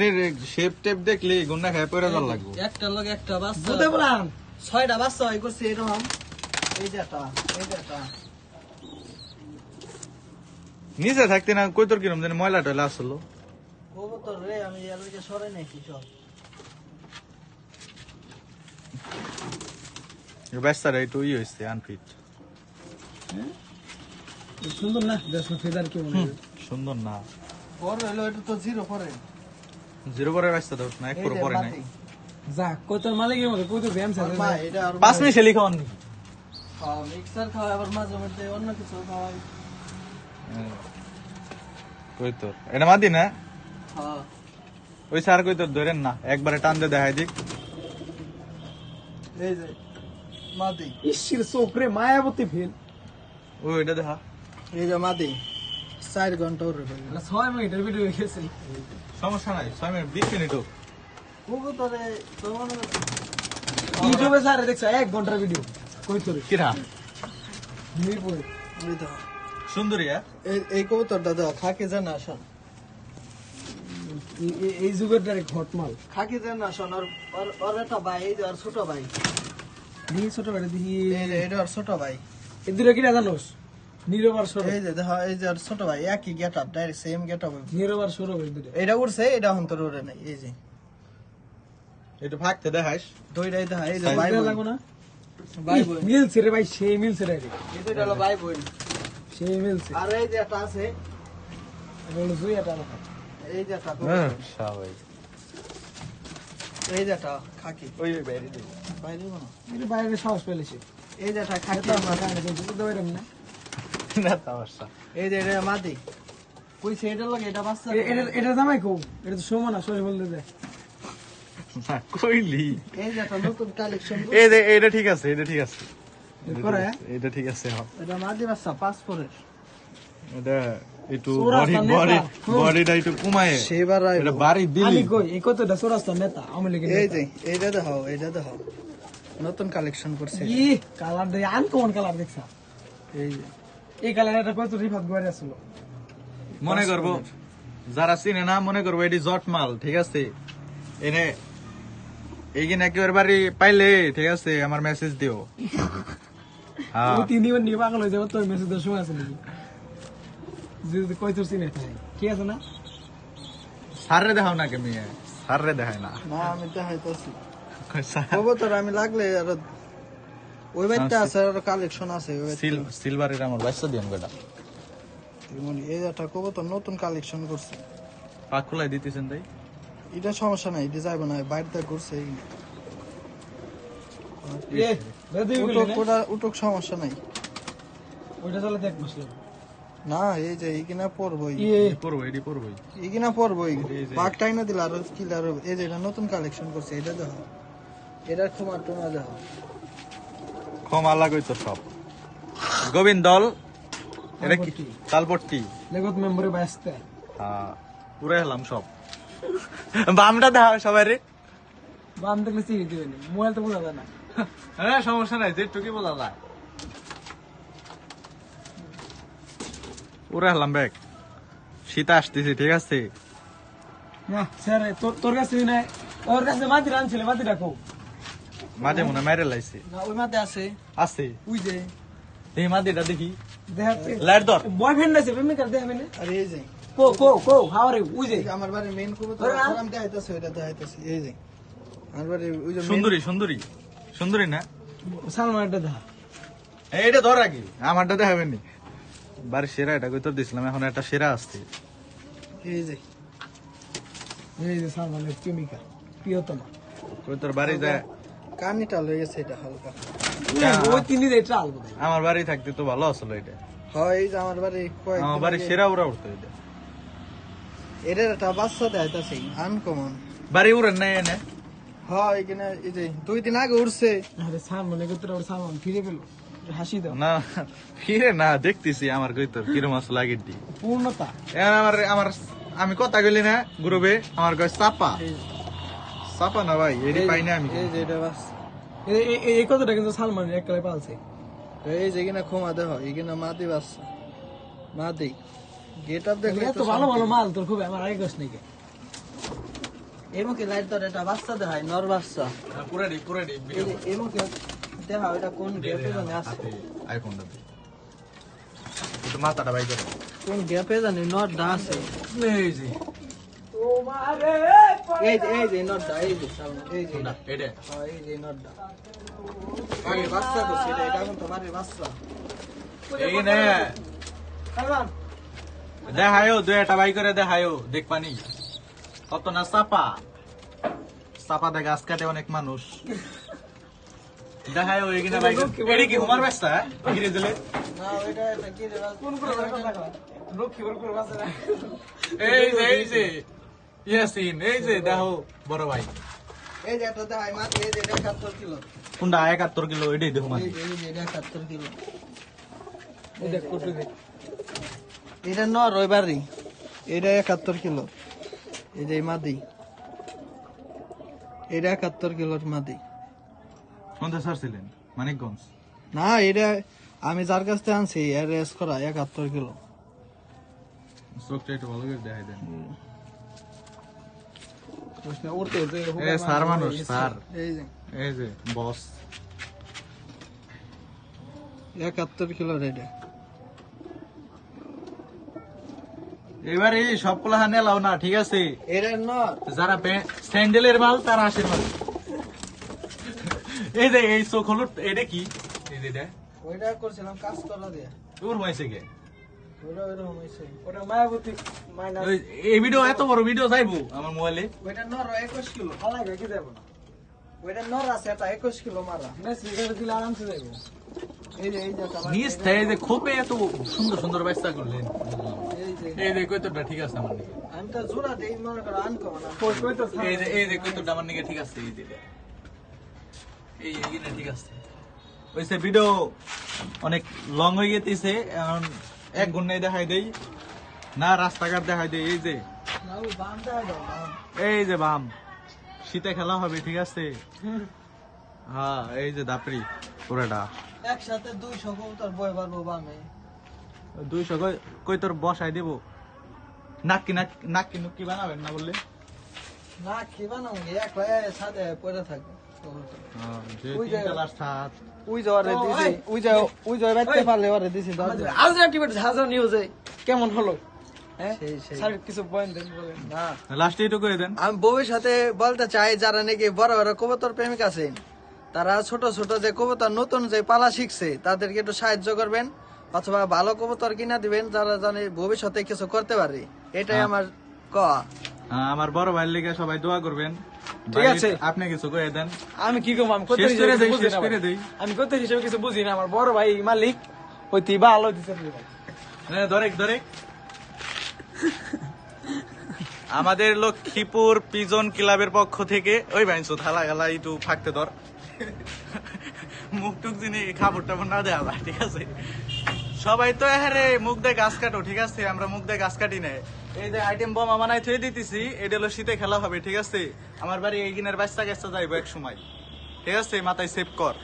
এর shape tape দেখলে গুন্না খায় পড়ে যাওয়ার লাগবে। একটা লগে একটা বাচ্চা বুঝতে বললাম 6টা বাচ্চা হয় করছে এরকম। এই যে একটা নিচে থাকতে না কই তোর কিরম জানি ময়লা টয়লা আসলো। কবুতর রে আমি এলাকে সরাই নাকি সব। বাচ্চারা একটু হয়েছে আনফিট। সুন্দর না দেখো ফেদার কি মনে হয় সুন্দর না বড় হলো এটা তো 0 পরে। 0 পরে বাচ্চা দাও না 1 পরে নাই। যা কত মালিকের মতো কত ব্যায়াম আর মা এটা আর 5 মিনিট লিখা অন খাওয়া মিক্সার খাওয়া আবার মাঝে মধ্যে অন্য কিছু খাওয়াই। কই তোর এটা মাদি না হ্যাঁ ওই স্যার কই তোর ধরেন না একবারে টান দিয়ে দেখাই দিক। এই যে মাদি ইসির চোখরে মায়াবতী ফেল ওই এটা দেখা এই যে মাদি 4 ঘন্টা ওরে ভাই 6 মিনিটের ভিডিও গেছে সমস্যা নাই 6 মিনিট 20 মিনিটও কবুতরে তো মনে ইউটিউবে স্যার দেখছ 1 ঘন্টার ভিডিও কই তোরে কিরা মিরপুরে ওই তো সুন্দরী এই কবুতরটা দাও খাকি জানা আসন এই যুগের ডাইরেক্ট হটমাল খাকি জানা আসন আর একটা ভাই এই যে আর ছোট ভাই দিহি ছোট বেটা দিহি এই যে এটা আর ছোট ভাই এই দুটো কি জানোস নীরবার সরো এই যে দেখো এই যে আর ছোট ভাই একই গেটআপ ডাইরেক্ট সেম গেটআপ। নীরবার সরো এই দুটো এটা উড়ছে এটা হন্তর উড়ে নাই। এই যে একটু ফাঁকতে দেখাইস দুইটাই দেখা এই যে ভাই ভাই লাগো না ভাই বোন মিলছে রে ভাই সেই মিলছে রে এই দুইটা হলো ভাই বোন। সেই মিলছে আর এই যে একটা আছে বলে জুই এটা না এই যে একটা হ্যাঁ কবুতর। স্বাভাবিক এই যে একটা খাকি ওই বাইরে দে বাইরে না এর বাইরে সাহস পেলেছে এই যে একটা খাকি এটা না কানে কিন্তু বুঝতে পারলাম না না সমস্যা এই যে এটা মাদি কইছে এটা লাগে এটা বাচ্চা এটা জামাই কো এটা তো সমান না সরে বলতে দে না কইলি এই যে একটা নতুন কালেকশন এই যে এটা ঠিক আছে এটা ঠিক আছে করে এটা ঠিক আছে হ্যাঁ এটা মাদি বাচ্চা পাসপোর্টের এটা একটু চোরা বডি রাস্তা বডি নেতা। বডিটা একটু কমায় সেবার এটা বাড়ি আমি দিলি কই এই কতটা সরাস্তা নেতা আমি লিখে এই যে এইটা দেখো এইটা দেখো নতুন কালেকশন করছে ই কালার দে আনকমন কালার দেখছা এই যে এই কালার এটা কত রিফাত গড়ে আসলো মনে করবো যারা চিনে না মনে করবো এটি জট মাল ঠিক আছে এনে এইখানে একেবারে বাড়ি পাইলে ঠিক আছে আমার মেসেজ দিও হ্যাঁ ওই তিনবার নিয়ে পাগল হয়ে যাবে তোর মেসেজ দেওয়ার সময় আছে নাকি যদি কই তোর চিনে থাকে ঠিক আছে না সাররে দেখাও না কে মেয়ে সাররে দেখায় না না আমি দেখাইতেছি কবুতর আমি লাগলে আর ওই বাইটা আছে আর কালেকশন আছে ওই বাইটা। সিলভারের আমার বাচ্চা দিন বেটা তেমনি এই একটা কবুতর নতুন কালেকশন করছে পাক খোলাই দিতেছেন তাই এটা সমস্যা নাই এটা যাইব না বাইরটা করছে এ বেদি উটক সমস্যা নাই ওইটা চলে দেখ বসলো না এই যে এইখানে পড়বই পড়বো এটি পড়বোই এইখানে পড়বই এই যে- বাঘ টাইনা দিল আর কি আর এই যে এটা নতুন কালেকশন করছে এটা দেখো এটার তোমার তোমার দেখো ক্ষমা লাগই তো সব গোবিন্দল এটা কি তালপট্টি। তালপট্টি লেগত মেম্বারে ব্যস্ত হ্যাঁ পুরে হলাম সব বামটা দেখা সবাই রে বাম দেখলে চিনি দিবেন মোবাইল তো বোঝা যায় না হ্যাঁ সমস্যা নাই যেটুকি বলা যায় পুরে হলাম ব্যাগ শীত আসতেছে ঠিক আছে না স্যার তোর কাছে নাই ওর কাছে মাটি আনছিলে মাটি রাখো মাঝে মনে মাইরে লাইছে না ওই মাঝে আছে আছে ওই যে এই মাদিটা দেখি দেখাচ্ছে লাইট ধর বয়ফ্রেন্ড আছে প্রেমিকার দেখাবেন না আর এই যে কো হাওয়ারে ওই যে এই যে আমার বাড়ির মেইন কবুতর ওরে না। আমি দেখাইতেছি ওইটা দেখাইতেছি এই যে আমার বাড়ির ওই যে main- সুন্দরী সুন্দরী সুন্দরী না সালমান একটা দেখা এইটা ধর আগে আমারটা দেখাবেন নি বাড়ির সেরা এটা কই তোর দিছিলাম এখন একটা সেরা আসছে এই যে এই যে সালমানের প্রেমিকা প্রিয়তমা কই তোর বাড়ি যায় কানিটা লয়ে গেছে এটা হালকা ওই তিনি রে চাল বোধ আমার বাড়ি থাকতে তো ভালো আসলো এটা হয় এই যে আমার বাড়ি আমার বাড়ি সেরা উড়া উঠতো এটা এটার একটা বাচ্চা দেখাইতেছি আনকমন বাড়ি উড়েন নাই এনে হয় এখানে এই যে 2 দিন আগে উঠছে আরে সালমান একত্রে ওর সালমান ফিরে পেল হাসি দাও না ফিরে না দেখতেছি আমার কই তোর কিরম আসলো আগের দি পূর্ণতা এখন আমার আমি কথা কইলি না গ্রুপে আমার কয় চাপা চাপা না ভাই এটি পাই না আমি এই যে এটা বাচ্চা এই কথাটা কিন্তু সালমান একলাই পালছে এই যে এখানে ক্ষমা দেহ এখানে মাদি বাচ্চা মাদি গেট আপ দেখলে এত ভালো ভালো মাল তোর খুব আমার আগে গছ নাকি এই মুখে লাইট ধরে এটা বাচ্চা দেখায় নর বাচ্চা পুরা ডি এই মুখে দেখা এটা কোন গ্যাপে জানি আছে আইফোনটা দে তো মাথাটা বাই করে কোন গ্যাপে জানি নরটা আছে এই যে এই যে নরটা এই যে সামনে এই যে না এডে হ্যাঁ এই যে নরটা আরে বাচ্চা তো ছিল এটা এখন তোমার বাচ্চা এইখানে দেখায়ও দুইটা বাই করে দেখায়ও দেখ পানি কত না চাপা দে গাছ কাটে অনেক মানুষ দেখায়ও এইখানে বাই করে কি হুমার ব্যস্তা গিরে দিলে না ওইটা এটা কি রে কোন করে দেখা লক্ষ্মী করে বাসে না এই যে ইয়াসিন এই যে দেখো বড় ভাই এই যে এটা দেখায় মাত্র এই যে এটা 71 কিলো কোনটা 71 কিলো এটাই দেখো মানে এই যে এটা 71 কিলো এই দেখ কত দেখ এটা নর ওই বাড়ি এটা 71 কিলো এই যে মাদি এটা 71 কিলোর মাদি কোনটা ছাড়ছিলেন মানিকগঞ্জ না এটা আমি যার কাছ থেকে আনছি এর রেস করা 71 কিলো চোখটা একটু ভালো করে দেখাই দেন প্রশ্ন উড়তে যে এ স্যার মানুষ স্যার এই যে এই যে বস 71 কিলোর এটা এবারে সব পোলাহা নেলাও না ঠিক আছে এটা নর যারা স্যান্ডেলের মাল তারা আসের মাল এই যে এই চোখ হলুদ এটা কি এই যে এটা ওইটা করছিলাম কাজ করা দিয়ে ওর মাইছে গে ওইটা ওইরকম হয়েছে ওটা মায়াবতী মাইনাস এই ভিডিও এত বড় ভিডিও চাইবো আমার মোবাইলে ওইটা নর 21 কিলো ফালাই কি দেব না ওইটা নর আছে এটা 21 কিলো মারা মেসি করে দিলে আরামসে যাইবো এই যে আমার নিজ থেকে যে খোপে এত সুন্দর সুন্দর ব্যবস্থা করলেন এই যে এই যে কইতটা ঠিক আছে আমার নিকে আমি তো জোড়া দেই মনে করো আনকো না কই তো এই যে কইতটা আমার নিকে ঠিক আছে এই যে এই এইখানে ঠিক আছে ওইসে ভিডিও অনেক লং হয়ে গেছে এখন এক ঘন্টায় দেখাই দেই না রাস্তাঘাট দেখাই দেই এই যে না ওই বামটা দাও বাম এই যে বাম শীতে খেলা হবে ঠিক আছে হ্যাঁ এই যে দাপড়ি পুরাটা একসাথে 200 কবুতর বয় পারবো বামে 200 কই তোর বসাই দেব নাকি নুকি বানাবেন না বললে না খেবা না একলা সাথে পড়ে থাকবে ওই যে- ওই যে ওরে দিছি ওই যে বাইতে পারলে ওরে দিছি আলটিমেট হাজার নিউজে কেমন হলো হ্যাঁ সেই সেই স্যার কিছু পয়েন্ট দেন বলেন না লাস্টে একটু করে দেন আমি ভবিষ্যতে বলতে চাই যারা নাকি বড় বড় কবুতর প্রেমিক আছেন তারা ছোট ছোট যে কবুতর নতুন যে পালা শিখছে তাদেরকে একটু সাহায্য করবেন অথবা ভালো কবুতর কিনা দিবেন যারা জানে ভবিষ্যতে কিছু করতে পারে এটাই আমার কওয়া আমার বড় ভাইয়ের লেগে সবাই দোয়া করবেন ঠিক ভাই, আছে। আপনি কিছু করে দেন আমি কি করবো আমি কত শেষ করে দেই, বুঝি শেষ না করে ভাই। দেই। আমি কত হিসেবে কিছু বুঝি না আমার বড় ভাই মালিক হইতে ভালো দিছে ভাই ধরে আমাদের লক্ষ্মীপুর পিজন ক্লাবের পক্ষ থেকে ওই বাইনছো থালা গালা একটু ফাঁকতে ধর মুখ টুক জিনি খাবার টাবার না দেওয়া ঠিক আছে সবাই তো হ্যাঁ মুখ দিয়ে গাছ কাটো ঠিক আছে আমরা মুখ দিয়ে গাছ কাটি না এই যে আইটেম বোমা বানাই থুয়ে দিতেছি এটা হলো শীতে খেলা হবে ঠিক আছে আমার বাড়ি এই কিনের বাচ্চা গাছটা যাইবো এক সময় ঠিক আছে মাথায় সেভ কর